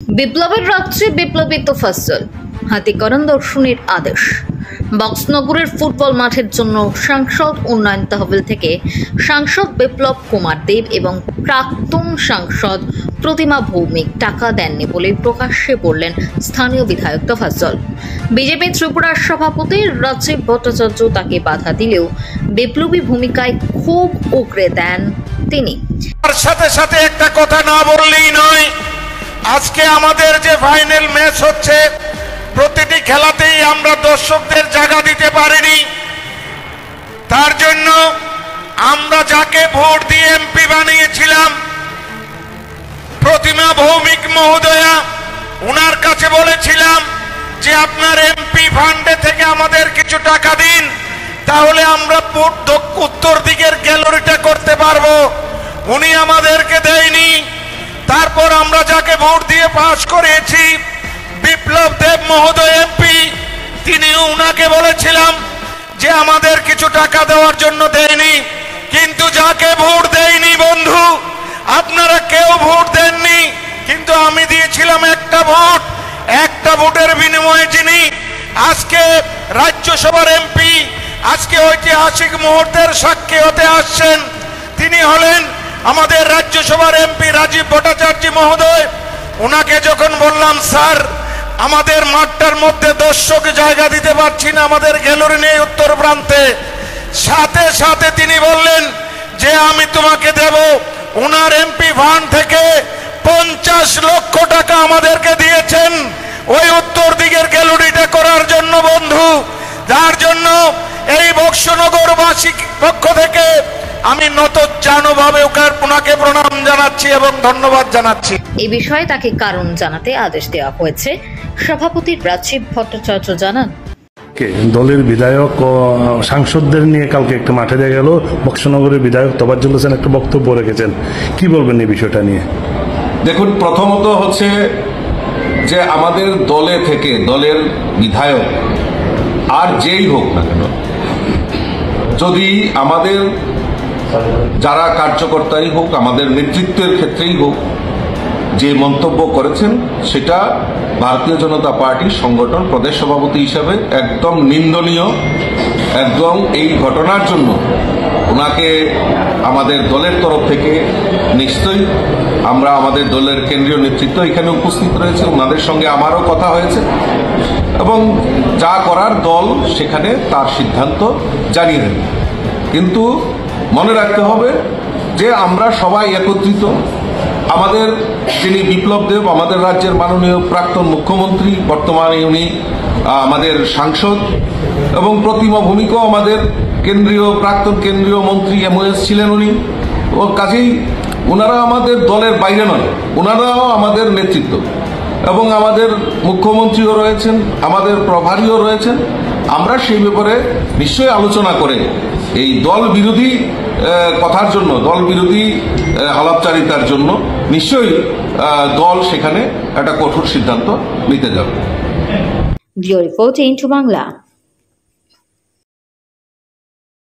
বিপ্লবের রাত্রে বিপ্লবী তোফাজ্জল হাতিকরণ দর্শনের আদেশ। বক্সনগরের ফুটবল মাঠের জন্য সাংসদ উন্নয়ন তহবিল থেকে সাংসদ বিপ্লব কুমার দেব এবং প্রাক্তন সাংসদ প্রতিমা ভৌমিক টাকা দেননি বলে প্রকাশ্যে বললেন স্থানীয় বিধায়ক তোফাজ্জল। বিজেপি ত্রিপুরার সভাপতি রাজীব ভট্টাচার্য তাকে বাধা দিলেও বিপ্লবী ভূমিকায় খুব উগরে দেন তিনি। সাথে সাথে একটা কথা না বললেই নয়, আজকে আমাদের যে ফাইনাল ম্যাচ হচ্ছে প্রতিটি খেলাতেই আমরা দর্শকদের জায়গা দিতে পারিনি। তার জন্য আমরা যাকে ভোট দিয়ে এমপি বানিয়েছিলাম প্রতিমা ভৌমিক মহোদয়া, ওনার কাছে বলেছিলাম যে আপনার এমপি ফান্ডে থেকে আমাদের কিছু টাকা দিন, তাহলে আমরা উত্তর দিকের গ্যালারিটা করতে পারবো। উনি আমাদেরকে দেয়নি। তারপর আমরা যাকে ভোট দিয়ে পাস করেছি বিপ্লব দেব মহোদয় এমপি, তিনি উনাকে বলেছিলাম যে আমাদের কিছু টাকা দেওয়ার জন্য দেয়নি। কিন্তু যাকে ভোট দেয়নি বন্ধু, আপনারা কেউ ভোট দেননি, কিন্তু আমি দিয়েছিলাম একটা ভোট। একটা ভোটের বিনিময়ে যিনি আজকে রাজ্যসভার এমপি, আজকে ঐতিহাসিক মুহূর্তের সাক্ষী হতে আসছেন, তিনি হলেন আমাদের রাজ্যসভার এমপি রাজীব ভট্টাচার্য মহোদয়। ওনাকে যখন বললাম স্যার আমাদের মাঠটার মধ্যে দর্শক জায়গা দিতে পারছি না, আমাদের গ্যালারি নেই উত্তর প্রান্তে, সাথে সাথে তিনি বললেন যে আমি তোমাকে দেব। ওনার এমপি ফান্ড থেকে 50 লক্ষ টাকা আমাদেরকে দিয়েছেন ওই উত্তর দিকের গ্যালারিটা করার জন্য বন্ধু। যার জন্য এই বক্সনগরবাসী পক্ষ থেকে আমি নতজানুভাবে ওনাকে প্রণাম জানাচ্ছি এবং ধন্যবাদ জানাচ্ছি। এই বিষয়ে তাকে কারণ জানাতে আদেশ দেওয়া হয়েছে। সভাপতি রাজীব ভট্টাচার্য জানান, দলের বিধায়ক ও সাংসদদের নিয়ে কালকে একটা মাঠে দেখা গেল, বক্সনগরের বিধায়ক তোফাজ্জল হোসেন একটা বক্তব্য রেখেছেন, কি বলবেন এই বিষয়টা নিয়ে? দেখুন, প্রথমত হচ্ছে যে আমাদের দলে থেকে দলের বিধায়ক আর যেই হোক না কেন, যদি আমাদের যারা কার্যকর্তাই হোক, আমাদের নেতৃত্বের ক্ষেত্রেই হোক, যে মন্তব্য করেছেন সেটা ভারতীয় জনতা পার্টির সংগঠন প্রদেশ সভাপতি হিসাবে একদম নিন্দনীয়। একদম এই ঘটনার জন্য ওনাকে আমাদের দলের তরফ থেকে নিশ্চয়ই আমরা আমাদের দলের কেন্দ্রীয় নেতৃত্ব এখানে উপস্থিত রয়েছে, ওনাদের সঙ্গে আমারও কথা হয়েছে এবং যা করার দল সেখানে তার সিদ্ধান্ত জানিয়ে দেবে। কিন্তু মনে রাখতে হবে যে আমরা সবাই একত্রিত। আমাদের যিনি বিপ্লব দেব আমাদের রাজ্যের মাননীয় প্রাক্তন মুখ্যমন্ত্রী, বর্তমানে উনি আমাদের সাংসদ, এবং প্রতিমা ভৌমিকও আমাদের প্রাক্তন কেন্দ্রীয় মন্ত্রী এমওএস ছিলেন উনি। ও কাজেই ওনারা আমাদের দলের বাইরে নয়, ওনারাও আমাদের নেতৃত্ব এবং আমাদের মুখ্যমন্ত্রীও রয়েছেন, আমাদের প্রভারীও রয়েছেন। আমরা সেই ব্যাপারে নিশ্চয়ই আলোচনা করে এই দল বিরোধী কথার জন্য, দল বিরোধী আলাপচারিতার জন্য নিশ্চয়ই দল সেখানে একটা কঠোর সিদ্ধান্ত নিতে যাবে। Bureau report into Bangla.